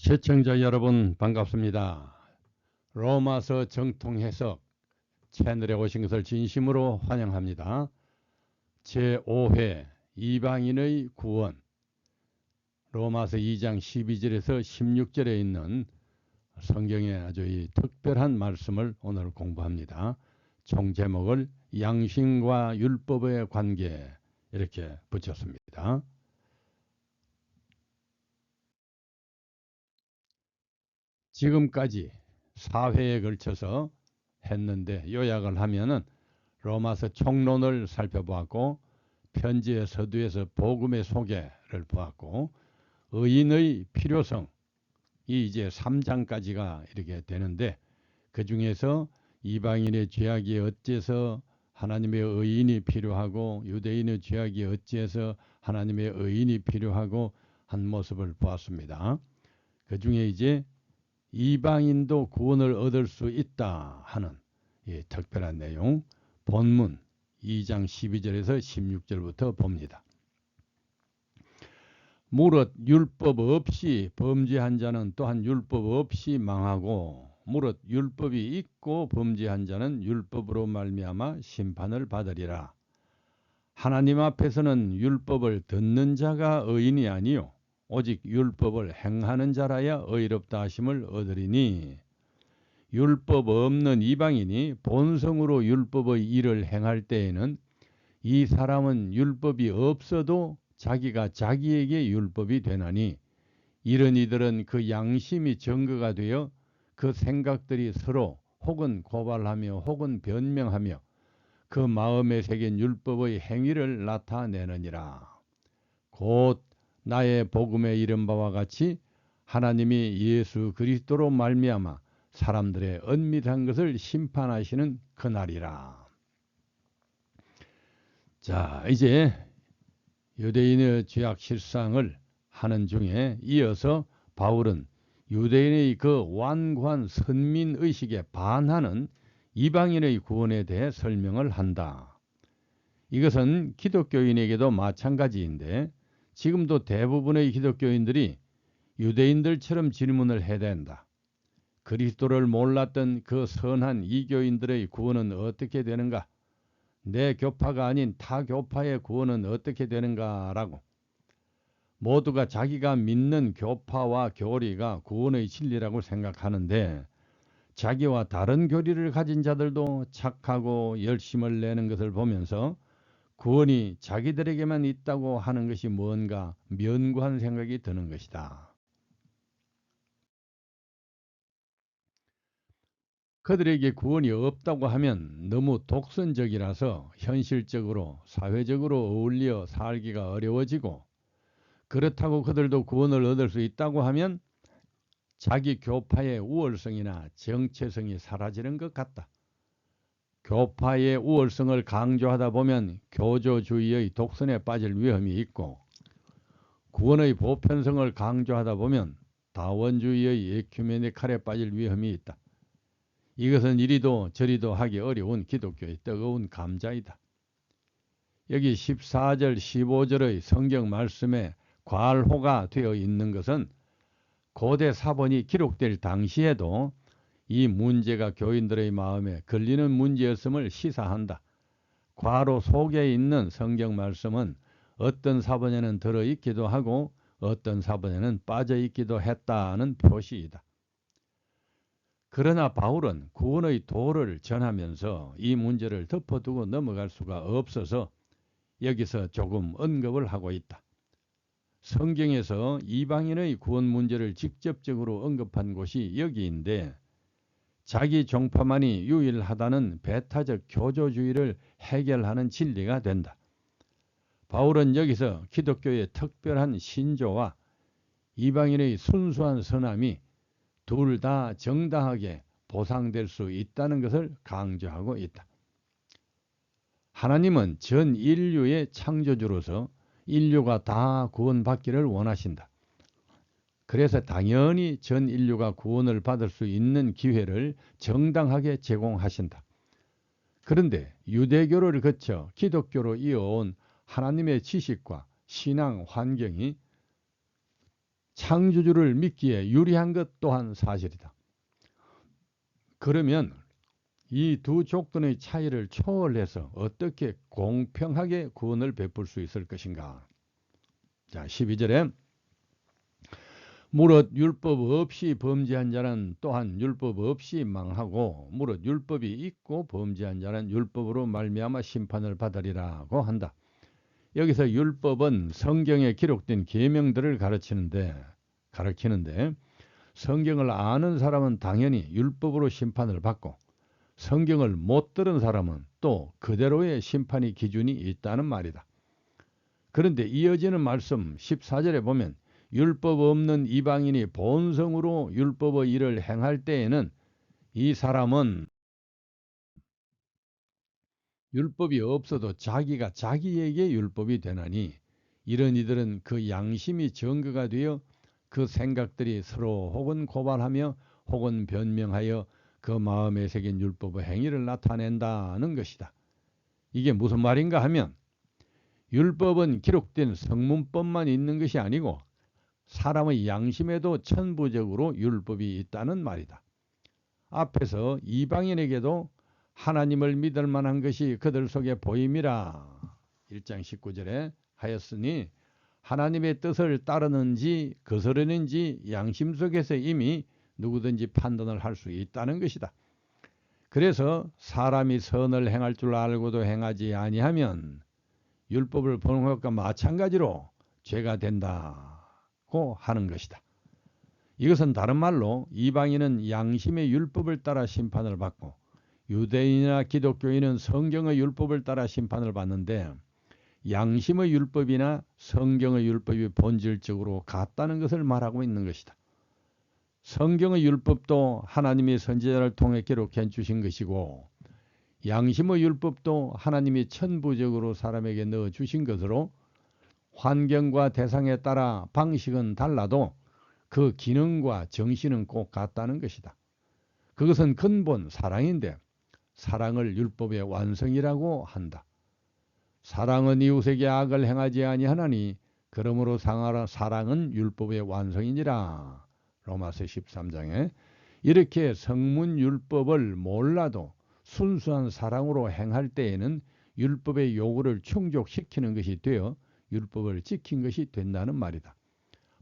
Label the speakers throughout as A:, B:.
A: 시청자 여러분 반갑습니다. 로마서 정통 해석 채널에 오신 것을 진심으로 환영합니다. 제5회 이방인의 구원, 로마서 2장 12절에서 16절에 있는 성경의 아주 특별한 말씀을 오늘 공부합니다. 총 제목을 양심과 율법의 관계 이렇게 붙였습니다. 지금까지 4회에 걸쳐서 했는데 요약을 하면은 로마서 총론을 살펴보았고, 편지의 서두에서 복음의 소개를 보았고, 의인의 필요성이 이제 3장까지가 이렇게 되는데, 그 중에서 이방인의 죄악이 어째서 하나님의 의인이 필요하고 유대인의 죄악이 어째서 하나님의 의인이 필요하고 한 모습을 보았습니다. 그 중에 이제 이방인도 구원을 얻을 수 있다 하는 특별한 내용, 본문 2장 12절에서 16절부터 봅니다. 무릇 율법 없이 범죄한 자는 또한 율법 없이 망하고, 무릇 율법이 있고 범죄한 자는 율법으로 말미암아 심판을 받으리라. 하나님 앞에서는 율법을 듣는 자가 의인이 아니요 오직 율법을 행하는 자라야 의롭다 하심을 얻으리니, 율법 없는 이방인이 본성으로 율법의 일을 행할 때에는 이 사람은 율법이 없어도 자기가 자기에게 율법이 되나니, 이런 이들은 그 양심이 증거가 되어 그 생각들이 서로 혹은 고발하며 혹은 변명하며 그 마음에 새긴 율법의 행위를 나타내느니라. 곧 나의 복음에 이른 바와 같이 하나님이 예수 그리스도로 말미암아 사람들의 은밀한 것을 심판하시는 그날이라. 자, 이제 유대인의 죄악 실상을 하는 중에 이어서 바울은 유대인의 그 완고한 선민의식에 반하는 이방인의 구원에 대해 설명을 한다. 이것은 기독교인에게도 마찬가지인데, 지금도 대부분의 기독교인들이 유대인들처럼 질문을 해야 된다. 그리스도를 몰랐던 그 선한 이교인들의 구원은 어떻게 되는가? 내 교파가 아닌 타 교파의 구원은 어떻게 되는가? 라고 모두가 자기가 믿는 교파와 교리가 구원의 진리라고 생각하는데, 자기와 다른 교리를 가진 자들도 착하고 열심을 내는 것을 보면서 구원이 자기들에게만 있다고 하는 것이 뭔가 면구한 생각이 드는 것이다. 그들에게 구원이 없다고 하면 너무 독선적이라서 현실적으로 사회적으로 어울려 살기가 어려워지고, 그렇다고 그들도 구원을 얻을 수 있다고 하면 자기 교파의 우월성이나 정체성이 사라지는 것 같다. 교파의 우월성을 강조하다 보면 교조주의의 독선에 빠질 위험이 있고, 구원의 보편성을 강조하다 보면 다원주의의 에큐메니칼에 빠질 위험이 있다. 이것은 이리도 저리도 하기 어려운 기독교의 뜨거운 감자이다. 여기 14절 15절의 성경 말씀에 괄호가 되어 있는 것은 고대 사본이 기록될 당시에도 이 문제가 교인들의 마음에 걸리는 문제였음을 시사한다. 괄호 속에 있는 성경 말씀은 어떤 사본에는 들어있기도 하고 어떤 사본에는 빠져있기도 했다는 표시이다. 그러나 바울은 구원의 도를 전하면서 이 문제를 덮어두고 넘어갈 수가 없어서 여기서 조금 언급을 하고 있다. 성경에서 이방인의 구원 문제를 직접적으로 언급한 곳이 여기인데, 자기 종파만이 유일하다는 배타적 교조주의를 해결하는 진리가 된다. 바울은 여기서 기독교의 특별한 신조와 이방인의 순수한 선함이 둘 다 정당하게 보상될 수 있다는 것을 강조하고 있다. 하나님은 전 인류의 창조주로서 인류가 다 구원받기를 원하신다. 그래서 당연히 전 인류가 구원을 받을 수 있는 기회를 정당하게 제공하신다. 그런데 유대교를 거쳐 기독교로 이어온 하나님의 지식과 신앙 환경이 창조주를 믿기에 유리한 것 또한 사실이다. 그러면 이 두 조건의 차이를 초월해서 어떻게 공평하게 구원을 베풀 수 있을 것인가? 자, 12절에 무릇 율법 없이 범죄한 자는 또한 율법 없이 망하고 무릇 율법이 있고 범죄한 자는 율법으로 말미암아 심판을 받으리라고 한다. 여기서 율법은 성경에 기록된 계명들을 가르치는데 성경을 아는 사람은 당연히 율법으로 심판을 받고 성경을 못 들은 사람은 또 그대로의 심판의 기준이 있다는 말이다. 그런데 이어지는 말씀 14절에 보면 율법 없는 이방인이 본성으로 율법의 일을 행할 때에는 이 사람은 율법이 없어도 자기가 자기에게 율법이 되나니 이런 이들은 그 양심이 증거가 되어 그 생각들이 서로 혹은 고발하며 혹은 변명하여 그 마음에 새긴 율법의 행위를 나타낸다는 것이다. 이게 무슨 말인가 하면 율법은 기록된 성문법만 있는 것이 아니고 사람의 양심에도 천부적으로 율법이 있다는 말이다. 앞에서 이방인에게도 하나님을 믿을 만한 것이 그들 속에 보임이라 1장 19절에 하였으니 하나님의 뜻을 따르는지 거스르는지 양심 속에서 이미 누구든지 판단을 할 수 있다는 것이다. 그래서 사람이 선을 행할 줄 알고도 행하지 아니하면 율법을 보는 것과 마찬가지로 죄가 된다고 하는 것이다. 이것은 다른 말로 이방인은 양심의 율법을 따라 심판을 받고 유대인이나 기독교인은 성경의 율법을 따라 심판을 받는데 양심의 율법이나 성경의 율법이 본질적으로 같다는 것을 말하고 있는 것이다. 성경의 율법도 하나님이 선지자를 통해 기록해 주신 것이고 양심의 율법도 하나님이 천부적으로 사람에게 넣어 주신 것으로 환경과 대상에 따라 방식은 달라도 그 기능과 정신은 꼭 같다는 것이다. 그것은 근본 사랑인데 사랑을 율법의 완성이라고 한다. 사랑은 이웃에게 악을 행하지 아니하나니 그러므로 사랑은 율법의 완성이니라. 로마서 13장에 이렇게 성문 율법을 몰라도 순수한 사랑으로 행할 때에는 율법의 요구를 충족시키는 것이 되어 율법을 지킨 것이 된다는 말이다.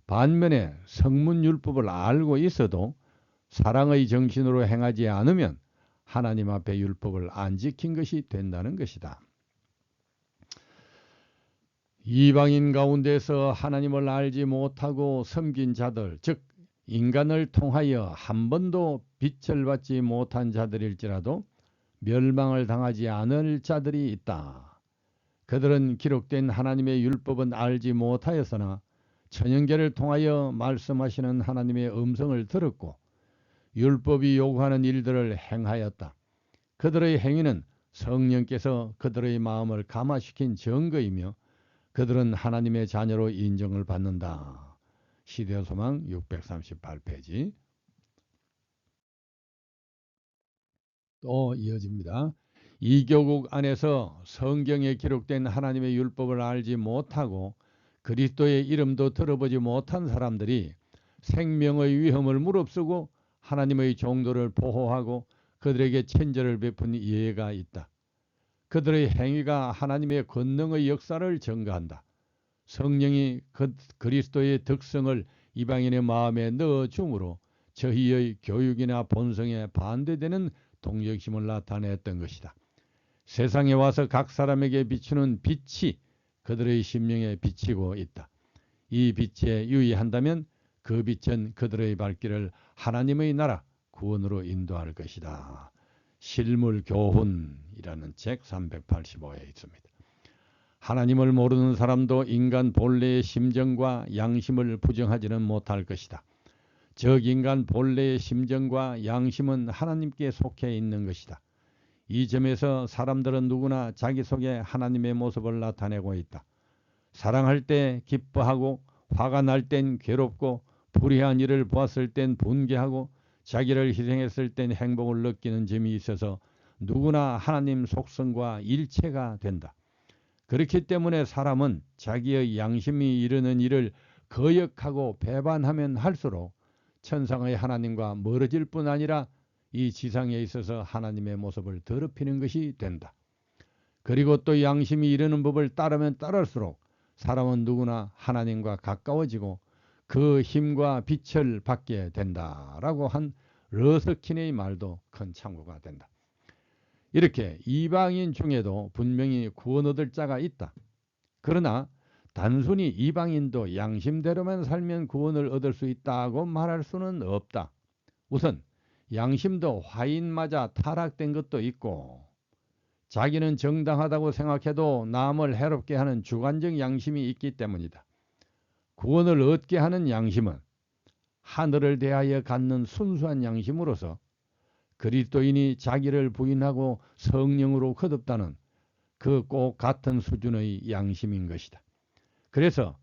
A: 반면에 성문 율법을 알고 있어도 사랑의 정신으로 행하지 않으면 하나님 앞에 율법을 안 지킨 것이 된다는 것이다. 이방인 가운데서 하나님을 알지 못하고 섬긴 자들, 즉 인간을 통하여 한 번도 빛을 받지 못한 자들일지라도 멸망을 당하지 않을 자들이 있다. 그들은 기록된 하나님의 율법은 알지 못하였으나 천연계를 통하여 말씀하시는 하나님의 음성을 들었고 율법이 요구하는 일들을 행하였다. 그들의 행위는 성령께서 그들의 마음을 감화시킨 증거이며 그들은 하나님의 자녀로 인정을 받는다. 시대소망 638페이지. 또 이어집니다. 이교국 안에서 성경에 기록된 하나님의 율법을 알지 못하고 그리스도의 이름도 들어보지 못한 사람들이 생명의 위험을 무릅쓰고 하나님의 종도를 보호하고 그들에게 친절을 베푼 예가 있다. 그들의 행위가 하나님의 권능의 역사를 증거한다. 성령이 그리스도의 덕성을 이방인의 마음에 넣어줌으로 저희의 교육이나 본성에 반대되는 동정심을 나타냈던 것이다. 세상에 와서 각 사람에게 비추는 빛이 그들의 심령에 비치고 있다. 이 빛에 유의한다면 그 빛은 그들의 발길을 하나님의 나라 구원으로 인도할 것이다. 실물교훈이라는 책 385에 있습니다. 하나님을 모르는 사람도 인간 본래의 심정과 양심을 부정하지는 못할 것이다. 즉 인간 본래의 심정과 양심은 하나님께 속해 있는 것이다. 이 점에서 사람들은 누구나 자기 속에 하나님의 모습을 나타내고 있다. 사랑할 때 기뻐하고 화가 날 땐 괴롭고 불의한 일을 보았을 땐 분개하고 자기를 희생했을 땐 행복을 느끼는 점이 있어서 누구나 하나님 속성과 일체가 된다. 그렇기 때문에 사람은 자기의 양심이 이르는 일을 거역하고 배반하면 할수록 천상의 하나님과 멀어질 뿐 아니라 이 지상에 있어서 하나님의 모습을 더럽히는 것이 된다. 그리고 또 양심이 이르는 법을 따르면 따를수록 사람은 누구나 하나님과 가까워지고 그 힘과 빛을 받게 된다라고 한 러스킨의 말도 큰 참고가 된다. 이렇게 이방인 중에도 분명히 구원 얻을 자가 있다. 그러나 단순히 이방인도 양심대로만 살면 구원을 얻을 수 있다고 말할 수는 없다. 우선 양심도 화인맞아 타락된 것도 있고 자기는 정당하다고 생각해도 남을 해롭게 하는 주관적 양심이 있기 때문이다. 구원을 얻게 하는 양심은 하늘을 대하여 갖는 순수한 양심으로서 그리스도인이 자기를 부인하고 성령으로 거듭다는 그 꼭 같은 수준의 양심인 것이다. 그래서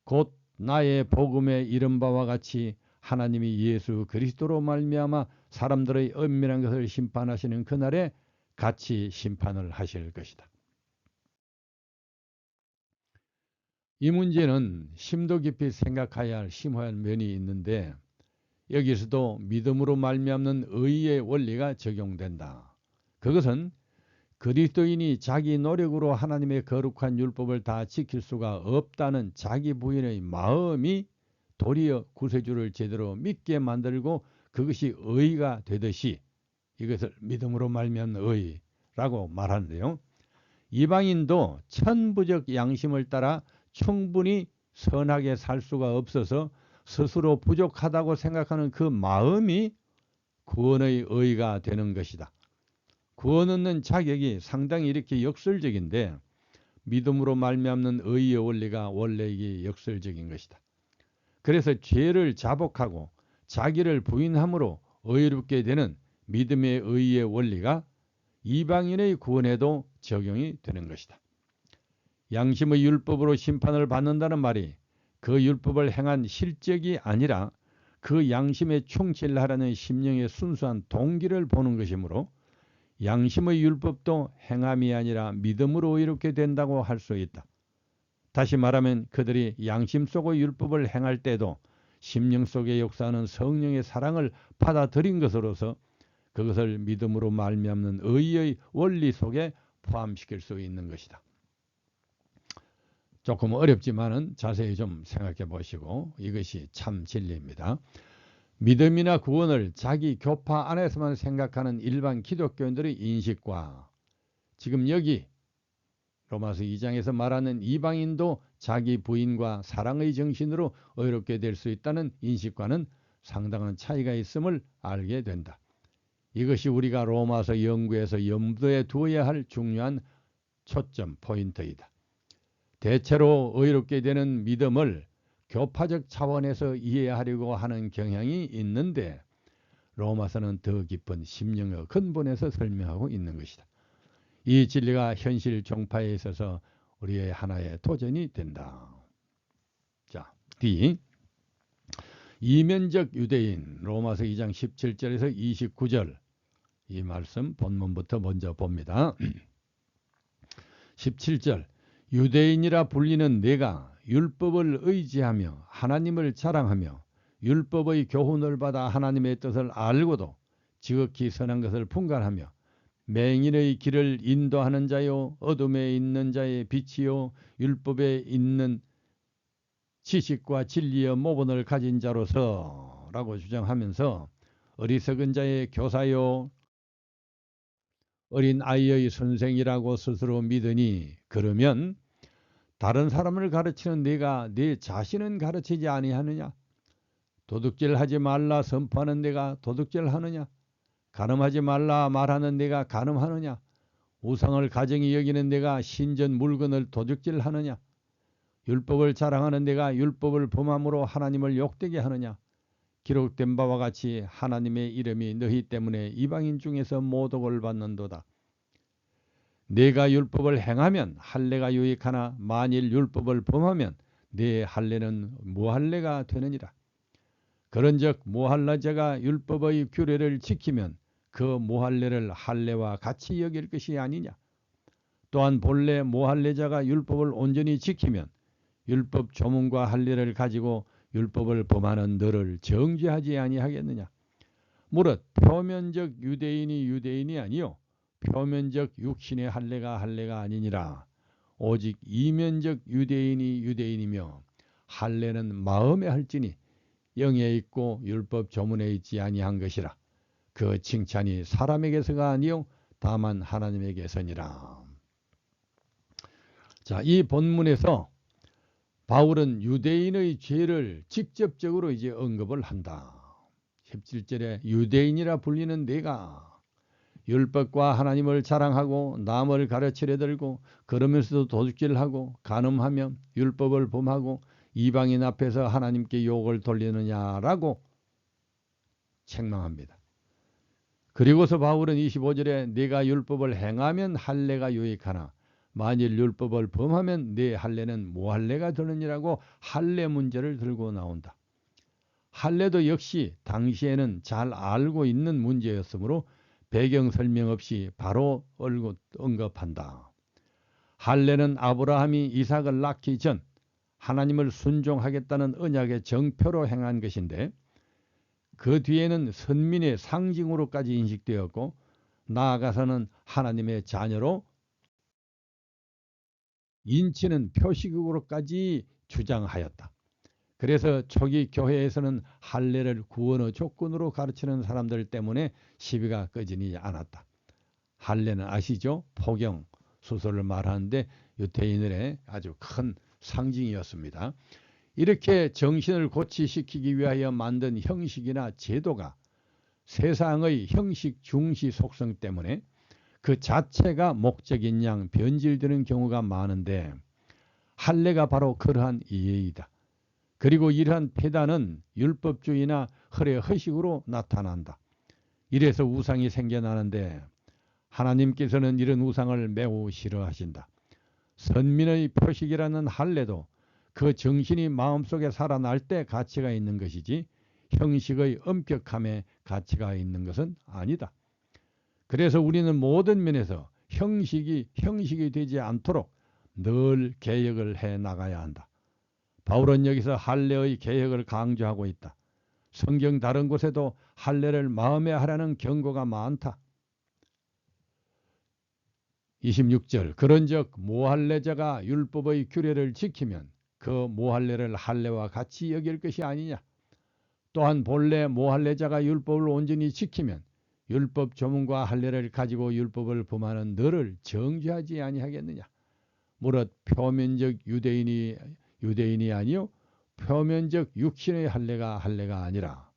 A: 곧 나의 복음에 이른 바와 같이 하나님이 예수 그리스도로 말미암아 사람들의 엄밀한 것을 심판하시는 그날에 같이 심판을 하실 것이다. 이 문제는 심도 깊이 생각해야 할 심오한 면이 있는데 여기서도 믿음으로 말미암는 의의 원리가 적용된다. 그것은 그리스도인이 자기 노력으로 하나님의 거룩한 율법을 다 지킬 수가 없다는 자기 부인의 마음이 도리어 구세주를 제대로 믿게 만들고 그것이 의가 되듯이 이것을 믿음으로 말미암는 의라고 말하는데요. 이방인도 천부적 양심을 따라 충분히 선하게 살 수가 없어서 스스로 부족하다고 생각하는 그 마음이 구원의 의가 되는 것이다. 구원 얻는 자격이 상당히 이렇게 역설적인데 믿음으로 말미암는 의의 원리가 원래 이게 역설적인 것이다. 그래서 죄를 자복하고 자기를 부인함으로 의롭게 되는 믿음의 의의 원리가 이방인의 구원에도 적용이 되는 것이다. 양심의 율법으로 심판을 받는다는 말이 그 율법을 행한 실적이 아니라 그 양심에 충실하라는 심령의 순수한 동기를 보는 것이므로 양심의 율법도 행함이 아니라 믿음으로 의롭게 된다고 할 수 있다. 다시 말하면 그들이 양심 속의 율법을 행할 때도 심령 속에 역사하는 성령의 사랑을 받아들인 것으로서 그것을 믿음으로 말미암는 의의 원리 속에 포함시킬 수 있는 것이다. 조금 어렵지만은 자세히 좀 생각해 보시고 이것이 참 진리입니다. 믿음이나 구원을 자기 교파 안에서만 생각하는 일반 기독교인들의 인식과 지금 여기 로마서 2장에서 말하는 이방인도 자기 부인과 사랑의 정신으로 의롭게 될 수 있다는 인식과는 상당한 차이가 있음을 알게 된다. 이것이 우리가 로마서 연구에서 염두에 두어야 할 중요한 초점 포인트이다. 대체로 의롭게 되는 믿음을 교파적 차원에서 이해하려고 하는 경향이 있는데 로마서는 더 깊은 심령의 근본에서 설명하고 있는 것이다. 이 진리가 현실 종파에 있어서 우리의 하나의 도전이 된다. 자, D. 이면적 유대인 로마서 2장 17절에서 29절 이 말씀 본문부터 먼저 봅니다. 17절 유대인이라 불리는 내가 율법을 의지하며 하나님을 자랑하며 율법의 교훈을 받아 하나님의 뜻을 알고도 지극히 선한 것을 분간하며 맹인의 길을 인도하는 자요 어둠에 있는 자의 빛이요 율법에 있는 지식과 진리의 모본을 가진 자로서 라고 주장하면서 어리석은 자의 교사요 어린 아이의 선생이라고 스스로 믿으니 그러면 다른 사람을 가르치는 네가 네 자신은 가르치지 아니하느냐? 도둑질하지 말라 선포하는 네가 도둑질하느냐? 간음하지 말라 말하는 네가 간음하느냐? 우상을 가정히 여기는 네가 신전 물건을 도둑질하느냐? 율법을 자랑하는 네가 율법을 범함으로 하나님을 욕되게 하느냐? 기록된 바와 같이 하나님의 이름이 너희 때문에 이방인 중에서 모독을 받는도다. 네가 율법을 행하면 할례가 유익하나 만일 율법을 범하면 네 할례는 무할례가 되느니라. 그런즉 무할례자가 율법의 규례를 지키면 그 무할례를 할례와 같이 여길 것이 아니냐. 또한 본래 무할례자가 율법을 온전히 지키면 율법 조문과 할례를 가지고 율법을 범하는 너를 정죄하지 아니하겠느냐. 무릇 표면적 유대인이 유대인이 아니요 표면적 육신의 할례가 아니니라. 오직 이면적 유대인이 유대인이며 할례는 마음에 할지니 영에 있고 율법 조문에 있지 아니한 것이라. 그 칭찬이 사람에게서가 아니요 다만 하나님에게서니라. 자, 이 본문에서 바울은 유대인의 죄를 직접적으로 이제 언급을 한다. 17절에 유대인이라 불리는 내가 율법과 하나님을 자랑하고 남을 가르치려 들고 그러면서도 도둑질하고 간음하며 율법을 범하고 이방인 앞에서 하나님께 욕을 돌리느냐라고 책망합니다. 그리고서 바울은 25절에 내가 율법을 행하면 할례가 유익하나 만일 율법을 범하면 내 할례는 무할례가 되느니라고 할례 문제를 들고 나온다. 할례도 역시 당시에는 잘 알고 있는 문제였으므로 배경 설명 없이 바로 언급한다. 할례는 아브라함이 이삭을 낳기 전 하나님을 순종하겠다는 언약의 정표로 행한 것인데 그 뒤에는 선민의 상징으로까지 인식되었고 나아가서는 하나님의 자녀로 인치는 표시국으로까지 주장하였다. 그래서 초기 교회에서는 할례를 구원의 조건으로 가르치는 사람들 때문에 시비가 꺼지지 않았다. 할례는 아시죠? 포경, 수소를 말하는데 유대인들의 아주 큰 상징이었습니다. 이렇게 정신을 고치시키기 위하여 만든 형식이나 제도가 세상의 형식 중시 속성 때문에 그 자체가 목적인 양 변질되는 경우가 많은데 할례가 바로 그러한 이해이다. 그리고 이러한 폐단은 율법주의나 허례 허식으로 나타난다. 이래서 우상이 생겨나는데 하나님께서는 이런 우상을 매우 싫어하신다. 선민의 표식이라는 할례도 그 정신이 마음속에 살아날 때 가치가 있는 것이지 형식의 엄격함에 가치가 있는 것은 아니다. 그래서 우리는 모든 면에서 형식이 되지 않도록 늘 개혁을 해 나가야 한다. 바울은 여기서 할례의 개혁을 강조하고 있다. 성경 다른 곳에도 할례를 마음에 하라는 경고가 많다. 26절 그런즉 모할례자가 율법의 규례를 지키면 그 모할례를 할례와 같이 여길 것이 아니냐. 또한 본래 모할례자가 율법을 온전히 지키면 율법 조문과 할례를 가지고 율법을 범하는 너를 정죄하지 아니하겠느냐. 무릇 표면적 유대인이 아니요 표면적 육신의 할례가 아니라.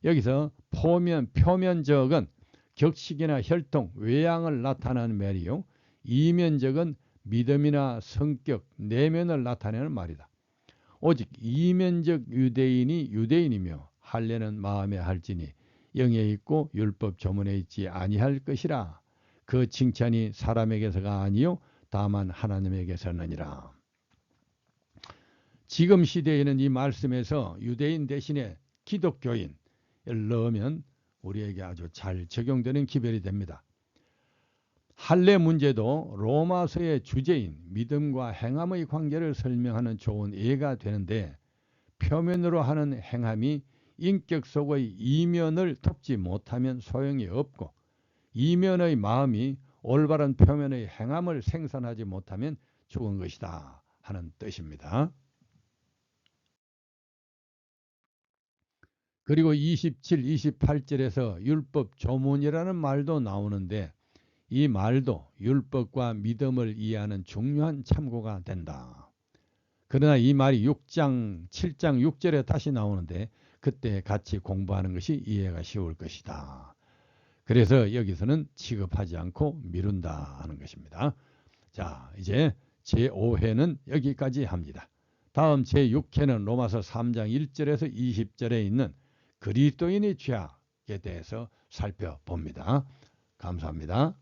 A: 여기서 표면적은 격식이나 혈통, 외양을 나타내는 말이요. 이면적은 믿음이나 성격, 내면을 나타내는 말이다. 오직 이면적 유대인이 유대인이며 할례는 마음에 할지니 영에 있고 율법 조문에 있지 아니할 것이라. 그 칭찬이 사람에게서가 아니요 다만 하나님에게서느니라. 지금 시대에는 이 말씀에서 유대인 대신에 기독교인을 넣으면 우리에게 아주 잘 적용되는 기별이 됩니다. 할례 문제도 로마서의 주제인 믿음과 행함의 관계를 설명하는 좋은 예가 되는데 표면으로 하는 행함이 인격 속의 이면을 돕지 못하면 소용이 없고 이면의 마음이 올바른 표면의 행함을 생산하지 못하면 죽은 것이다 하는 뜻입니다. 그리고 27, 28절에서 율법 조문이라는 말도 나오는데 이 말도 율법과 믿음을 이해하는 중요한 참고가 된다. 그러나 이 말이 6장, 7장 6절에 다시 나오는데 그때 같이 공부하는 것이 이해가 쉬울 것이다. 그래서 여기서는 취급하지 않고 미룬다 하는 것입니다. 자, 이제 제5회는 여기까지 합니다. 다음 제6회는 로마서 3장 1절에서 20절에 있는 그리스도인의 죄악에 대해서 살펴봅니다. 감사합니다.